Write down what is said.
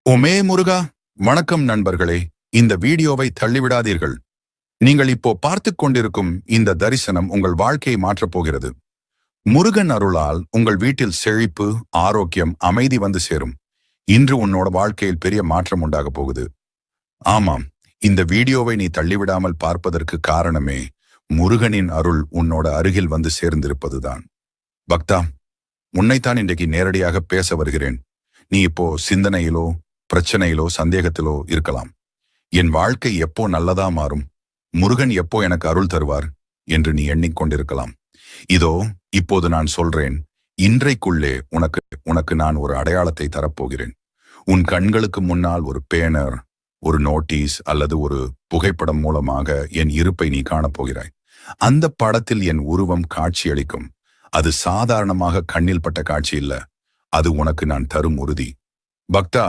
ஒமே முருகா. வணக்கம் நண்பர்களே. இந்த வீடியோவை தள்ளிவிடாதீர்கள். நீங்கள் இப்போ பார்த்துக் கொண்டிருக்கும் இந்த தரிசனம் உங்கள் வாழ்க்கையை மாற்றப் போகிறது. முருகன் அருளால் உங்கள் வீட்டில் செழிப்பு, ஆரோக்கியம், அமைதி வந்து சேரும். இன்று உன்னோட வாழ்க்கையில் பெரிய மாற்றம் உண்டாக போகுது. ஆமாம், இந்த வீடியோவை நீ தள்ளிவிடாமல் பார்ப்பதற்கு காரணமே முருகனின் அருள் உன்னோட அருகில் வந்து சேர்ந்திருப்பதுதான். பக்தா, உன்னைத்தான் இன்றைக்கு நேரடியாக பேச வருகிறேன். நீ இப்போ சிந்தனையிலோ பிரச்சனையிலோ சந்தேகத்திலோ இருக்கலாம். என் வாழ்க்கை எப்போ நல்லதா மாறும், முருகன் எப்போ எனக்கு அருள் தருவார் என்று நீ எண்ணிக்கொண்டிருக்கலாம். இதோ இப்போது நான் சொல்றேன். இன்றைக்குள்ளே உனக்கு உனக்கு நான் ஒரு அடையாளத்தை தரப்போகிறேன். உன் கண்களுக்கு முன்னால் ஒரு பேனர், ஒரு நோட்டீஸ் அல்லது ஒரு புகைப்படம் மூலமாக என் இருப்பை நீ காணப்போகிறாய். அந்த படத்தில் என் உருவம் காட்சியளிக்கும். அது சாதாரணமாக கண்ணில் பட்ட காட்சி இல்ல, அது உனக்கு நான் தரும் உறுதி. பக்தா,